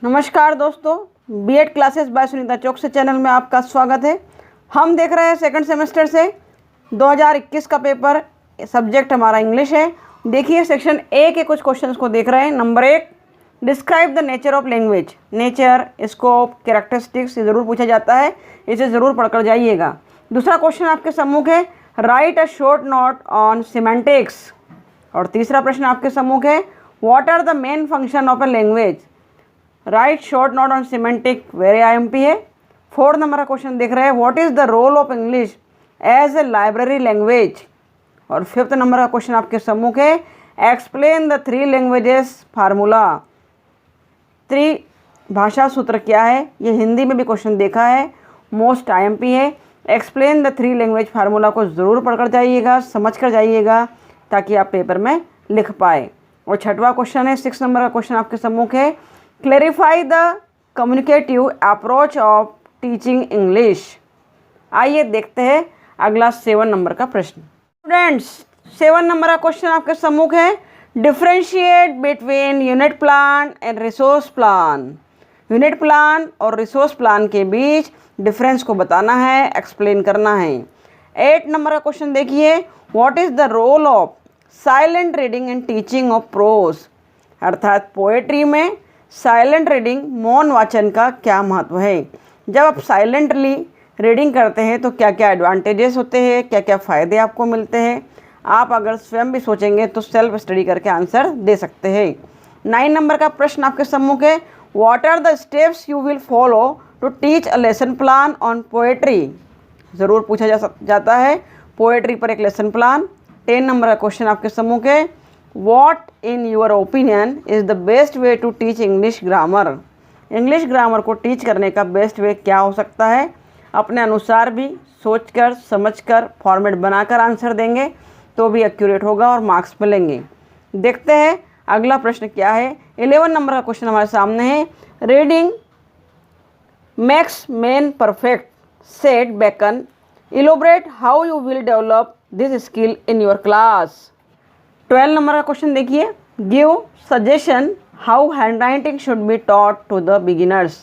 नमस्कार दोस्तों, BEd classes bye Sunita चौक से चैनल में आपका स्वागत है। हम देख रहे हैं सेकंड सेमेस्टर से 2021 का पेपर। सब्जेक्ट हमारा इंग्लिश है। देखिए सेक्शन ए के कुछ क्वेश्चंस को देख रहे हैं। Number 1, describe the nature of language. Nature, scope, characteristics ये ज़रूर पूछा जाता है, इसे ज़रूर पढ़कर जाइएगा। दूसरा क्वेश्चन आपके सम्मुख है, write a short note on semantics. और तीसरा प्रश्न आपके सम्मुख है, what are the main function of a language. Write short note on semantic, very IMP है। 4 नंबर का क्वेश्चन देख रहे हैं, what is the role of English as a library language. और 5th नंबर का क्वेश्चन आपके सम्मुख है, एक्सप्लेन द 3 लैंग्वेजेस फार्मूला। 3 भाषा सूत्र क्या है, ये हिंदी में भी क्वेश्चन देखा है, मोस्ट आईएमपी है। एक्सप्लेन द 3 लैंग्वेज फार्मूला को ज़रूर पढ़कर जाइएगा, समझ कर जाइएगा, ताकि आप पेपर में लिख पाए। और 6वां क्वेश्चन है, 6 नंबर का क्वेश्चन आपके सम्मुख है, clarify the communicative approach of teaching English. आइए देखते हैं अगला 7 नंबर का प्रश्न। स्टूडेंट्स, 7 नंबर का क्वेश्चन आपके सम्मुख है, differentiate between unit plan and resource plan. Unit plan और रिसोर्स प्लान के बीच डिफरेंस को बताना है, एक्सप्लेन करना है। 8 नंबर का क्वेश्चन देखिए, what is the role of silent reading and teaching of prose. अर्थात पोएट्री में साइलेंट रीडिंग, मौन वाचन का क्या महत्व है। जब आप साइलेंटली रीडिंग करते हैं तो क्या क्या एडवांटेजेस होते हैं, क्या क्या फ़ायदे आपको मिलते हैं। आप अगर स्वयं भी सोचेंगे तो सेल्फ स्टडी करके आंसर दे सकते हैं। 9 नंबर का प्रश्न आपके सम्मुख है, what are the steps you will follow to teach a lesson plan on poetry. ज़रूर पूछा जाता है पोएट्री पर एक लेसन प्लान। 10 नंबर का क्वेश्चन आपके सम्मुख है, What in your opinion is the best way to teach English grammar? English grammar को टीच करने का बेस्ट वे क्या हो सकता है। अपने अनुसार भी सोचकर समझकर फॉर्मेट बनाकर आंसर देंगे तो भी एक्यूरेट होगा और मार्क्स मिलेंगे। देखते हैं अगला प्रश्न क्या है। 11 नंबर का क्वेश्चन हमारे सामने है, reading makes man perfect said Bacon. Elaborate how you will develop this skill in your class. 12 number का क्वेश्चन देखिए, give suggestion how handwriting should be taught to the beginners.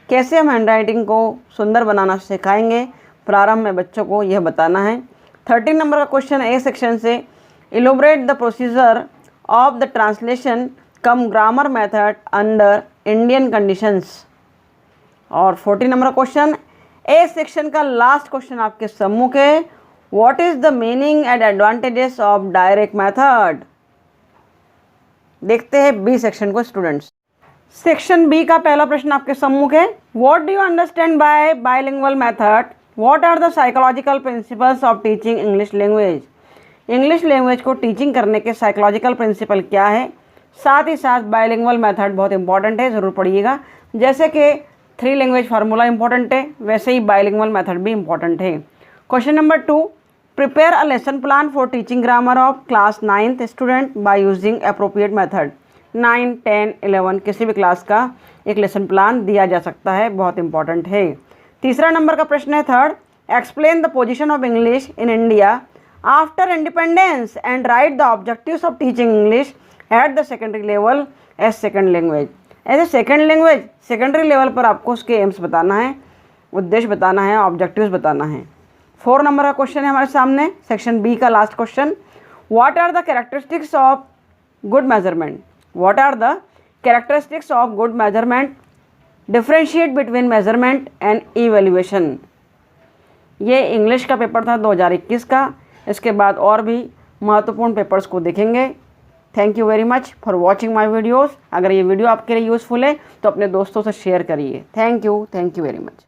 कैसे हम hand writing को सुंदर बनाना सिखाएंगे प्रारंभ में बच्चों को, यह बताना है। 13 नंबर का क्वेश्चन ए सेक्शन से, elaborate the procedure of the translation come grammar method under Indian conditions. और 14 नंबर का क्वेश्चन ए सेक्शन का लास्ट क्वेश्चन आपके सम्मुख है, What is the meaning and advantages of direct method? देखते हैं बी सेक्शन को स्टूडेंट्स। सेक्शन बी का पहला प्रश्न आपके सम्मुख है, What do you understand by bilingual method? What are the psychological principles of teaching English language? English language को टीचिंग करने के साइकोलॉजिकल प्रिंसिपल क्या है। साथ ही साथ बायलिंगुअल मेथड बहुत इंपॉर्टेंट है, ज़रूर पढ़िएगा। जैसे कि 3 लैंग्वेज फार्मूला इंपॉर्टेंट है, वैसे ही बायलिंगुअल मेथड भी इंपॉर्टेंट है। Question number 2, prepare a lesson plan for teaching grammar of class 9th student by using appropriate method. 9, 10, 11 किसी भी क्लास का एक लेसन प्लान दिया जा सकता है, बहुत इंपॉर्टेंट है। तीसरा नंबर का प्रश्न है 3rd, explain the position of English in India after independence and write the objectives of teaching English at the secondary level as second language. As a second language secondary level पर आपको उसके AIIMS बताना है, उद्देश्य बताना है, objectives बताना है। 4 नंबर का क्वेश्चन है हमारे सामने, सेक्शन बी का last question, what are the characteristics of good measurement. What are the characteristics of good measurement, differentiate between measurement and evaluation. ये इंग्लिश का पेपर था 2021 का। इसके बाद और भी महत्वपूर्ण पेपर्स को देखेंगे। Thank you very much for watching my videos. अगर ये वीडियो आपके लिए यूज़फुल है तो अपने दोस्तों से शेयर करिए। Thank you very much.